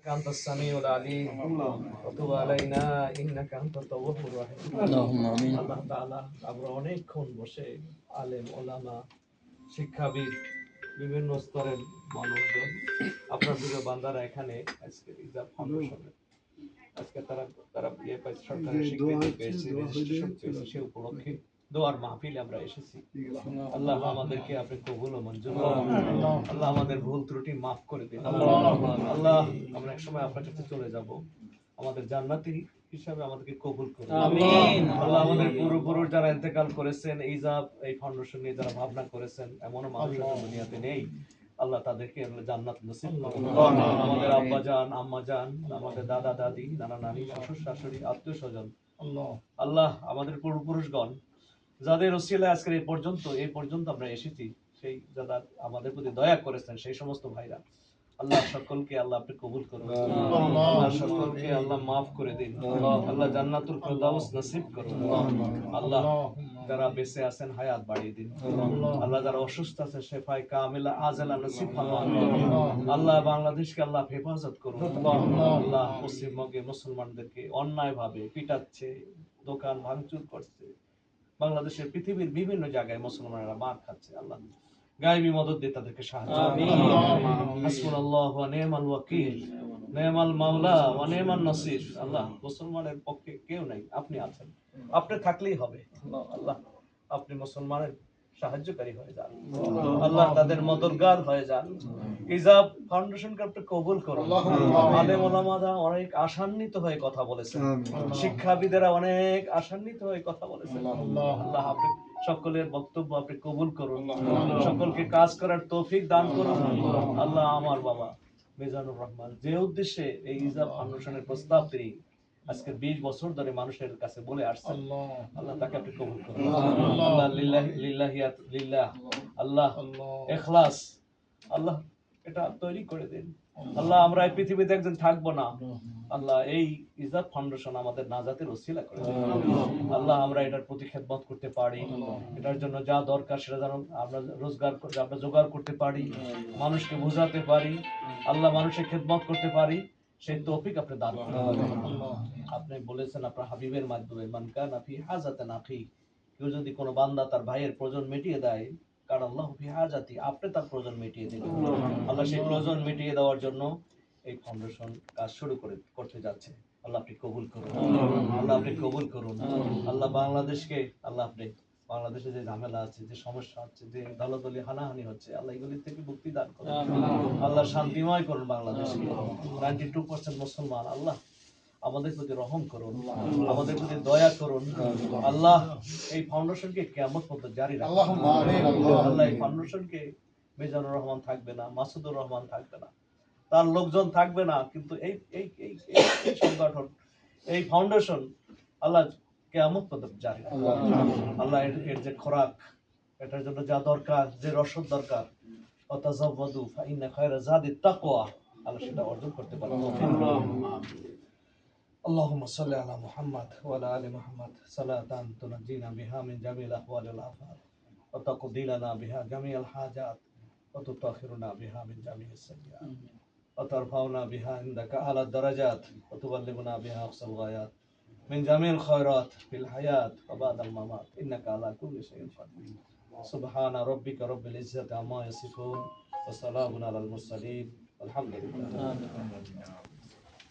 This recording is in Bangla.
أنت السميع العليم وتب علينا إنك أنت التواب الرحيم اللهم آمين আল্লাহ তাআলা আমরা অনেকক্ষণ বসে আলেম ওলামা শিক্ষাবিদ বিভিন্ন স্তরের মানুষজন আপনার প্রিয় বান্দারা এখানে আজকে ইজাব ফাউন্ডেশনে আজকে তারা তারা বিয়ে পাইছে, সরকারের স্বীকৃতি পেয়েছে, রেজিস্ট্রেশন পেয়েছে, সে উপলক্ষে দোয়ার মাহফিলে আমরা এসেছি। আল্লাহ আমাদেরকে আপনি কবুল ও মঞ্জুর করুন। আল্লাহ আমাদের ভুল ত্রুটি মাফ করে দিন। আল্লাহ আমরা একসময় আপনার কাছে চলে যাব, আমাদের জান্নাতি হিসাবে আমাদেরকে কবুল করুন। আমিন। আল্লাহ আমাদের পূর্বপুরুষ যারা ইন্তেকাল করেছেন, এই ফাউন্ডেশন নিয়ে যারা ভাবনা করেছেন, এমন মানুষ দুনিয়াতে নেই, আল্লাহ তাদেরকে জান্নাত নসিব করুন। আমাদের আব্বা জান, আম্মা জান, আমাদের দাদা দাদি, নানা নানি, শ্বশুর শাশুড়ি, আত্মীয় স্বজন, আল্লাহ আমাদের পূর্বপুরুষগণ যাদের ওসিলায় আজকের এই পর্যন্ত আমরা এসেছি, সেই যারা আমাদের প্রতি দয়া করেছেন, সেই সমস্ত ভাইরা আল্লাহ সকলকে আল্লাহ আপনি কবুল করুন। আল্লাহ সকলকে আল্লাহ মাফ করে দিন। আল্লাহ জান্নাতুল ফেরদাউস নসিব করুন। আল্লাহ যারা বেঁচে আছেন হায়াত বাড়িয়ে দিন। আল্লাহ যারা অসুস্থ আছে শেফায়ে কামিলা আজেলা নসিব ফরমান। আল্লাহ বাংলাদেশকে আল্লাহ হেফাজত করুন। আল্লাহ পশ্চিমবঙ্গে মুসলমানদেরকে অন্যায়ভাবে পিটাচ্ছে, দোকান ভাঙচুর করছে, বাংলাদেশের পৃথিবীর বিভিন্ন জায়গায় মুসলমানেরা মার খাচ্ছে, আল্লাহ গায়েবী মদদ দিয়ে তাদেরকে সাহায্য করুন। হাসবুনাল্লাহু ওয়া নি'মাল ওয়াকিল, নি'মাল মাওলা ওয়া নি'মান নাসির। আল্লাহ মুসলমানের পক্ষে কেউ নাই, আপনি আছেন, আপনি থাকলেই হবে। আল্লাহ আপনি মুসলমানের সাহায্যকারী হয়ে যান, আল্লাহ তাদের মদদগার হয়ে যান। হিজাব ফাউন্ডেশনকে আপনি কবুল করুন। আলেম ওলামারা অনেক আশান্বিত হয়ে কথা বলেছেন, শিক্ষাবিদেরা অনেক আশান্বিত হয়ে কথা বলেছেন। আল্লাহ আপনি সকলের বক্তব্য আপনি কবুল করুন, সকলকে কাজ করার তৌফিক দান করুন। আল্লাহ আমার বাবা মিজানুর রহমান যে উদ্দেশ্যে এই হিজাব ফাউন্ডেশনের প্রস্তাব তিনি আজকে 20 বছর ধরে মানুষের কাছে বলে আসছেন, আল্লাহ তাকে আপনি কবুল করুন। আল্লাহ লিল্লাহিয়াত লিল্লাহ, আল্লাহ ইখলাস, আল্লাহ এটা তৈরি করে দিন। আল্লাহ আমরা এই পৃথিবীতে একদিন থাকবো না, আল্লাহ এই ইজাব ফাউন্ডেশন আমাদের নাজাতের ওসিলা করে দিন। আল্লাহ আমরা এটার প্রতি খেদমত করতে পারি, এটার জন্য যা দরকার সেটা যেন আমরা আমরা জোগাড় করতে পারি, মানুষকে বোঝাতে পারি, আল্লাহ মানুষের খেদমত করতে পারি, সেই তৌফিক আপনি দান করুন। আপনি বলেছেন আপনার হাবিবের মাধ্যমে, মান কানা ফি হাজাতিন আখি, কেউ যদি কোনো বান্দা তার ভাইয়ের প্রয়োজন মিটিয়ে দেয়, কারণ আল্লাহ ফি হাজাতি, আপনি তার প্রয়োজন মিটিয়ে দিবেন। আল্লাহ সেই প্রয়োজন মিটিয়ে দেওয়ার জন্য এই ফাউন্ডেশন কাজ শুরু করতে যাচ্ছে। আল্লাহ আপনি কবুল করুন, আল্লাহ আপনি কবুল করুন। আল্লাহ বাংলাদেশকে, আল্লাহ আপনি বাংলাদেশে যে ঝামেলা আছে, যে সমস্যা হচ্ছে, যে দলদলি হানাহানি হচ্ছে, আল্লাহ এগুলি থেকে মুক্তি দান করুন। আল্লাহ শান্তিময় করুন বাংলাদেশকে। 92% মুসলমান, আল্লাহ আমাদের প্রতি রহম করুন, আমাদের প্রতি দয়া করুন। আল্লাহ এই ফাউন্ডেশনকে কিয়ামত পর্যন্ত জারি রাখুন। আল্লাহ এই ফাউন্ডেশনকে মিজানুর রহমান থাকবে না, মাসুদুর রহমান থাকবে না, তার লোকজন থাকবে না, কিন্তু এই এই এই সংগঠন, এই ফাউন্ডেশন আল্লাহ কিয়ামত পর্যন্ত জারি রাখুন। আল্লাহ এর যে খোরাক, এটার জন্য যা দরকার, যে রসদ দরকার, ওয়াতাযাওয়াদু ফাইন্না খায়রা যাদিত তাকওয়া, আল্লাহ সেটা অর্জন করতে পারেন। اللهم صل على محمد وعلى آل محمد صلاة تنجينا بها من جميع الأحوال والآفات وتقضي لنا بها جميع الحاجات وتطهرنا بها من جميع السيئات وترفعنا بها عندك أعلى الدرجات وتبلغنا بها أقصى الغايات من جميع الخيرات في الحياة وبعد الممات إنك على كل شيء قدير. سبحان ربك رب العزة عما يصفون وسلام على المرسلين والحمد لله.